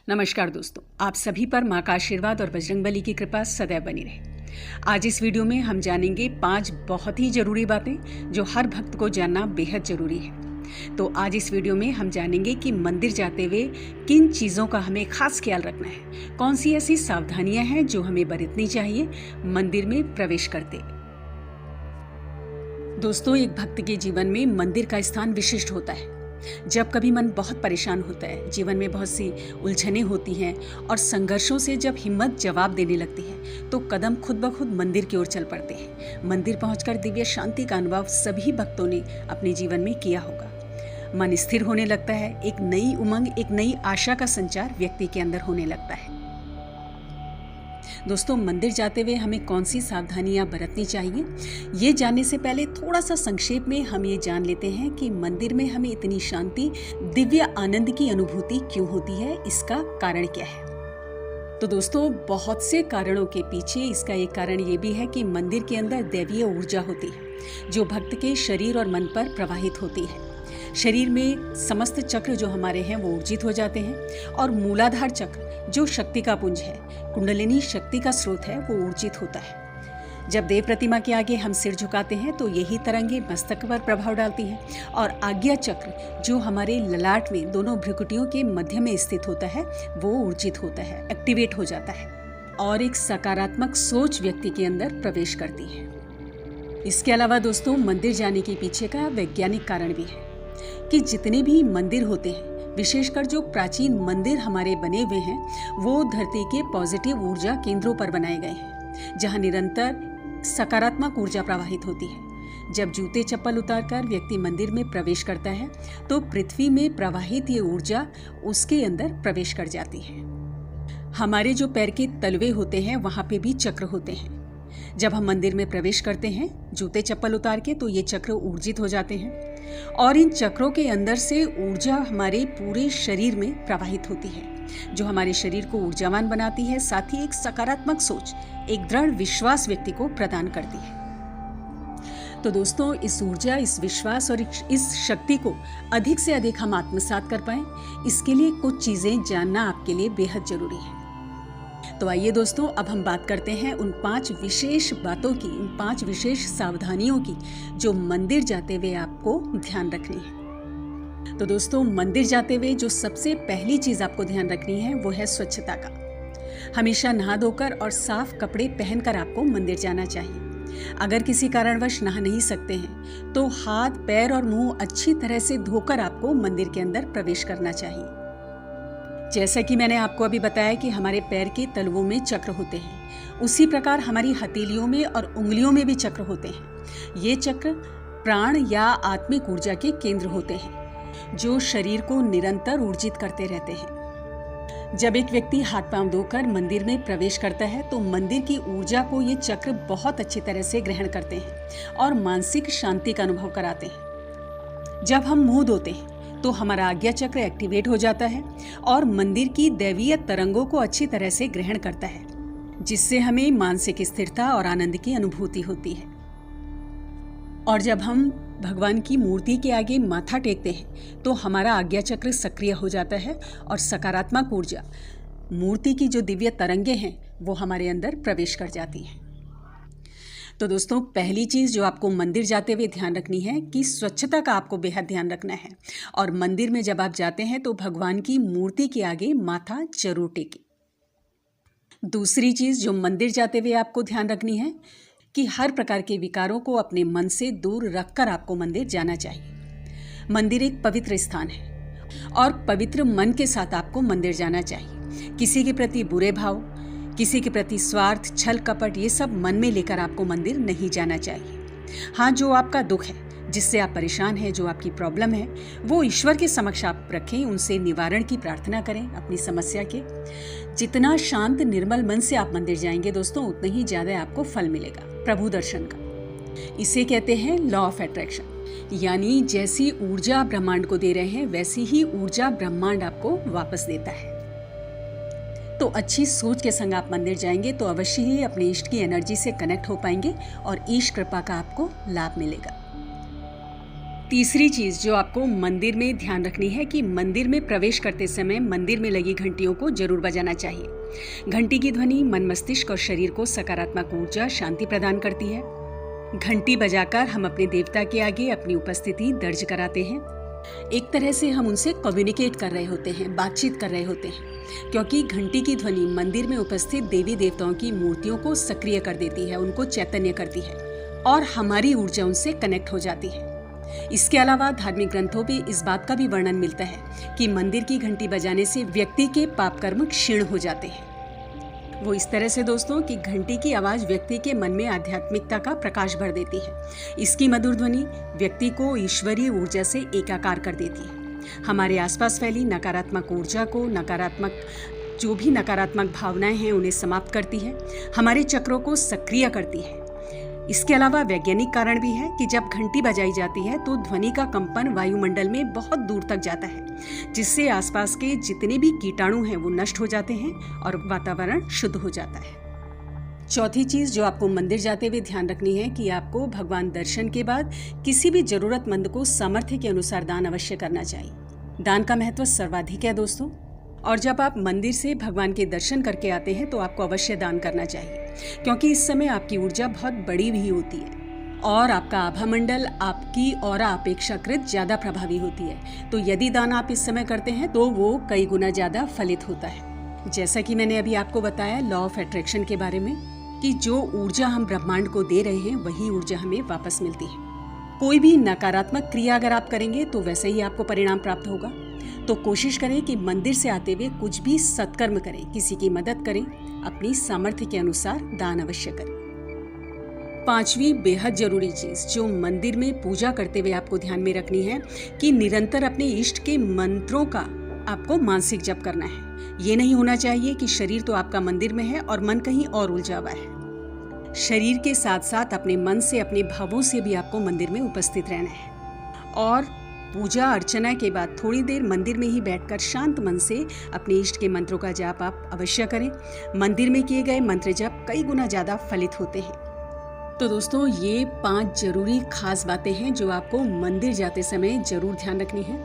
नमस्कार दोस्तों, आप सभी पर माँ का आशीर्वाद और बजरंगबली की कृपा सदैव बनी रहे। आज इस वीडियो में हम जानेंगे 5 बहुत ही जरूरी बातें जो हर भक्त को जानना बेहद जरूरी है। तो आज इस वीडियो में हम जानेंगे कि मंदिर जाते हुए किन चीज़ों का हमें खास ख्याल रखना है, कौन सी ऐसी सावधानियां हैं जो हमें बरतनी चाहिए मंदिर में प्रवेश करते। दोस्तों, एक भक्त के जीवन में मंदिर का स्थान विशिष्ट होता है। जब कभी मन बहुत परेशान होता है, जीवन में बहुत सी उलझनें होती हैं और संघर्षों से जब हिम्मत जवाब देने लगती है तो कदम खुद ब खुद मंदिर की ओर चल पड़ते हैं। मंदिर पहुंचकर दिव्य शांति का अनुभव सभी भक्तों ने अपने जीवन में किया होगा। मन स्थिर होने लगता है, एक नई उमंग, एक नई आशा का संचार व्यक्ति के अंदर होने लगता है। दोस्तों, मंदिर जाते हुए हमें कौन सी सावधानियां बरतनी चाहिए, ये जानने से पहले थोड़ा सा संक्षेप में हम ये जान लेते हैं कि मंदिर में हमें इतनी शांति, दिव्य आनंद की अनुभूति क्यों होती है, इसका कारण क्या है। तो दोस्तों, बहुत से कारणों के पीछे इसका एक कारण ये भी है कि मंदिर के अंदर दैवीय ऊर्जा होती है जो भक्त के शरीर और मन पर प्रवाहित होती है। शरीर में समस्त चक्र जो हमारे हैं वो ऊर्जित हो जाते हैं और मूलाधार चक्र जो शक्ति का पुंज है, कुंडलिनी शक्ति का स्रोत है, वो ऊर्जित होता है। जब देव प्रतिमा के आगे हम सिर झुकाते हैं तो यही तरंगे मस्तक पर प्रभाव डालती हैं और आज्ञा चक्र जो हमारे ललाट में दोनों भ्रुकुटियों के मध्य में स्थित होता है वो ऊर्जित होता है, एक्टिवेट हो जाता है और एक सकारात्मक सोच व्यक्ति के अंदर प्रवेश करती है। इसके अलावा दोस्तों, मंदिर जाने के पीछे का वैज्ञानिक कारण भी है कि जितने भी मंदिर होते हैं, विशेषकर जो प्राचीन मंदिर हमारे बने हुए हैं, वो धरती के पॉजिटिव ऊर्जा केंद्रों पर बनाए गए हैं जहां निरंतर सकारात्मक ऊर्जा प्रवाहित होती है। जब जूते चप्पल उतारकर व्यक्ति मंदिर में प्रवेश करता है तो पृथ्वी में प्रवाहित ये ऊर्जा उसके अंदर प्रवेश कर जाती है। हमारे जो पैर के तलवे होते हैं वहां पे भी चक्र होते हैं। जब हम मंदिर में प्रवेश करते हैं जूते चप्पल उतार के तो ये चक्र ऊर्जित हो जाते हैं और इन चक्रों के अंदर से ऊर्जा हमारे पूरे शरीर में प्रवाहित होती है जो हमारे शरीर को ऊर्जावान बनाती है, साथ ही एक सकारात्मक सोच, एक दृढ़ विश्वास व्यक्ति को प्रदान करती है। तो दोस्तों, इस ऊर्जा, इस विश्वास और इस शक्ति को अधिक से अधिक हम आत्मसात कर पाएं, इसके लिए कुछ चीजें जानना आपके लिए बेहद जरूरी है। तो आइए दोस्तों, अब हम बात करते हैं उन 5 विशेष बातों की, उन 5 विशेष सावधानियों की जो मंदिर जाते हुए आपको ध्यान रखनी है। तो दोस्तों, मंदिर जाते हुए जो सबसे पहली चीज आपको ध्यान रखनी है वो है स्वच्छता का। हमेशा नहा धोकर और साफ कपड़े पहनकर आपको मंदिर जाना चाहिए। अगर किसी कारणवश नहा नहीं सकते हैं तो हाथ, पैर और मुंह अच्छी तरह से धोकर आपको मंदिर के अंदर प्रवेश करना चाहिए। जैसा कि मैंने आपको अभी बताया कि हमारे पैर के तलवों में चक्र होते हैं, उसी प्रकार हमारी हथेलियों में और उंगलियों में भी चक्र होते हैं। ये चक्र प्राण या आत्मिक ऊर्जा के केंद्र होते हैं जो शरीर को निरंतर ऊर्जित करते रहते हैं। जब एक व्यक्ति हाथ पांव धोकर मंदिर में प्रवेश करता है तो मंदिर की ऊर्जा को ये चक्र बहुत अच्छी तरह से ग्रहण करते हैं और मानसिक शांति का अनुभव कराते हैं। जब हम मुंह धोते हैं तो हमारा आज्ञा चक्र एक्टिवेट हो जाता है और मंदिर की दैवीय तरंगों को अच्छी तरह से ग्रहण करता है, जिससे हमें मानसिक स्थिरता और आनंद की अनुभूति होती है। और जब हम भगवान की मूर्ति के आगे माथा टेकते हैं तो हमारा आज्ञा चक्र सक्रिय हो जाता है और सकारात्मक ऊर्जा, मूर्ति की जो दिव्य तरंगे हैं, वो हमारे अंदर प्रवेश कर जाती हैं। तो दोस्तों, पहली चीज़ जो आपको मंदिर जाते हुए ध्यान रखनी है कि स्वच्छता का आपको बेहद ध्यान रखना है और मंदिर में जब आप जाते हैं तो भगवान की मूर्ति के आगे माथा जरूर टेकें। दूसरी चीज़ जो मंदिर जाते हुए आपको ध्यान रखनी है कि हर प्रकार के विकारों को अपने मन से दूर रखकर आपको मंदिर जाना चाहिए। मंदिर एक पवित्र स्थान है और पवित्र मन के साथ आपको मंदिर जाना चाहिए। किसी के प्रति बुरे भाव, किसी के प्रति स्वार्थ, छल कपट, ये सब मन में लेकर आपको मंदिर नहीं जाना चाहिए। हाँ, जो आपका दुख है, जिससे आप परेशान हैं, जो आपकी प्रॉब्लम है, वो ईश्वर के समक्ष आप रखें, उनसे निवारण की प्रार्थना करें अपनी समस्या के। जितना शांत निर्मल मन से आप मंदिर जाएंगे दोस्तों, उतना ही ज़्यादा आपको फल मिलेगा प्रभु दर्शन का। इसे कहते हैं लॉ ऑफ अट्रैक्शन, यानी जैसी ऊर्जा आप ब्रह्मांड को दे रहे हैं वैसी ही ऊर्जा ब्रह्मांड आपको वापस देता है। तो अच्छी सोच के संग आप मंदिर जाएंगे तो अवश्य ही अपने इष्ट की एनर्जी से कनेक्ट हो पाएंगे और ईश कृपा का आपको लाभ मिलेगा। तीसरी चीज़ जो आपको मंदिर में ध्यान रखनी है कि मंदिर में प्रवेश करते समय मंदिर में लगी घंटियों को जरूर बजाना चाहिए। घंटी की ध्वनि मन, मस्तिष्क और शरीर को सकारात्मक ऊर्जा, शांति प्रदान करती है। घंटी बजाकर हम अपने देवता के आगे अपनी उपस्थिति दर्ज कराते हैं। एक तरह से हम उनसे कम्युनिकेट कर रहे होते हैं, बातचीत कर रहे होते हैं, क्योंकि घंटी की ध्वनि मंदिर में उपस्थित देवी देवताओं की मूर्तियों को सक्रिय कर देती है, उनको चैतन्य करती है और हमारी ऊर्जा उनसे कनेक्ट हो जाती है। इसके अलावा धार्मिक ग्रंथों में इस बात का भी वर्णन मिलता है कि मंदिर की घंटी बजाने से व्यक्ति के पाप कर्म क्षीण हो जाते हैं। वो इस तरह से दोस्तों कि घंटी की आवाज व्यक्ति के मन में आध्यात्मिकता का प्रकाश भर देती है। इसकी मधुर ध्वनि व्यक्ति को ईश्वरीय ऊर्जा से एकाकार कर देती है। हमारे आसपास फैली नकारात्मक ऊर्जा को, जो भी नकारात्मक भावनाएं हैं उन्हें समाप्त करती है, हमारे चक्रों को सक्रिय करती है। इसके अलावा वैज्ञानिक कारण भी है कि जब घंटी बजाई जाती है तो ध्वनि का कंपन वायुमंडल में बहुत दूर तक जाता है, जिससे आसपास के जितने भी कीटाणु हैं वो नष्ट हो जाते हैं और वातावरण शुद्ध हो जाता है। चौथी चीज जो आपको मंदिर जाते हुए ध्यान रखनी है कि आपको भगवान दर्शन के बाद किसी भी जरूरतमंद को सामर्थ्य के अनुसार दान अवश्य करना चाहिए। दान का महत्व सर्वाधिक है दोस्तों, और जब आप मंदिर से भगवान के दर्शन करके आते हैं तो आपको अवश्य दान करना चाहिए, क्योंकि इस समय आपकी ऊर्जा बहुत बड़ी भी होती है और आपका आभामंडल आपकी ऑरा अपेक्षाकृत ज्यादा प्रभावी होती है। तो यदि दान आप इस समय करते हैं तो वो कई गुना ज्यादा फलित होता है। जैसा कि मैंने अभी आपको बताया लॉ ऑफ अट्रैक्शन के बारे में कि जो ऊर्जा हम ब्रह्मांड को दे रहे हैं वही ऊर्जा हमें वापस मिलती है। कोई भी नकारात्मक क्रिया अगर आप करेंगे तो वैसे ही आपको परिणाम प्राप्त होगा। तो कोशिश करें कि मंदिर से आते हुए कुछ भी सत्कर्म करें, किसी की मदद करें, अपनी सामर्थ्य के अनुसार दान अवश्य करें। पांचवी बेहद जरूरी चीज जो मंदिर में पूजा करते हुए आपको ध्यान में रखनी है कि निरंतर अपने इष्ट के मंत्रों का आपको मानसिक जप करना है। ये नहीं होना चाहिए कि शरीर तो आपका मंदिर में है और मन कहीं और उलझा हुआ है। शरीर के साथ साथ अपने मन से, अपने भावों से भी आपको मंदिर में उपस्थित रहना है। और पूजा अर्चना के बाद थोड़ी देर मंदिर में ही बैठकर शांत मन से अपने इष्ट के मंत्रों का जाप आप अवश्य करें। मंदिर में किए गए मंत्र जप कई गुना ज्यादा फलित होते हैं। तो दोस्तों ये 5 जरूरी खास बातें हैं जो आपको मंदिर जाते समय जरूर ध्यान रखनी है।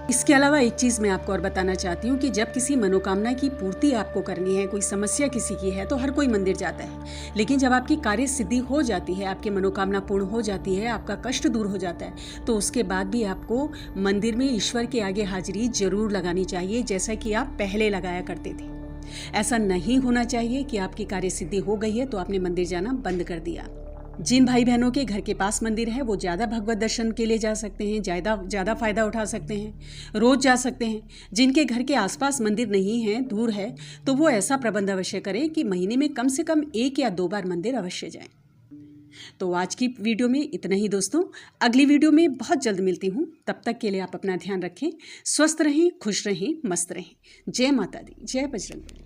इसके अलावा एक चीज मैं आपको और बताना चाहती हूँ कि जब किसी मनोकामना की पूर्ति आपको करनी है, कोई समस्या किसी की है, तो हर कोई मंदिर जाता है। लेकिन जब आपकी कार्य सिद्धि हो जाती है, आपकी मनोकामना पूर्ण हो जाती है, आपका कष्ट दूर हो जाता है, तो उसके बाद भी आपको मंदिर में ईश्वर के आगे हाजिरी जरूर लगानी चाहिए, जैसा कि आप पहले लगाया करते थे। ऐसा नहीं होना चाहिए कि आपकी कार्य सिद्धि हो गई है तो आपने मंदिर जाना बंद कर दिया। जिन भाई बहनों के घर के पास मंदिर है वो ज़्यादा भगवत दर्शन के लिए जा सकते हैं, ज़्यादा फायदा उठा सकते हैं, रोज जा सकते हैं। जिनके घर के आसपास मंदिर नहीं है, दूर है, तो वो ऐसा प्रबंध अवश्य करें कि महीने में कम से कम 1 या 2 बार मंदिर अवश्य जाएं। तो आज की वीडियो में इतना ही दोस्तों। अगली वीडियो में बहुत जल्द मिलती हूँ। तब तक के लिए आप अपना ध्यान रखें, स्वस्थ रहें, खुश रहें, मस्त रहें। जय माता दी, जय बजरंग बली।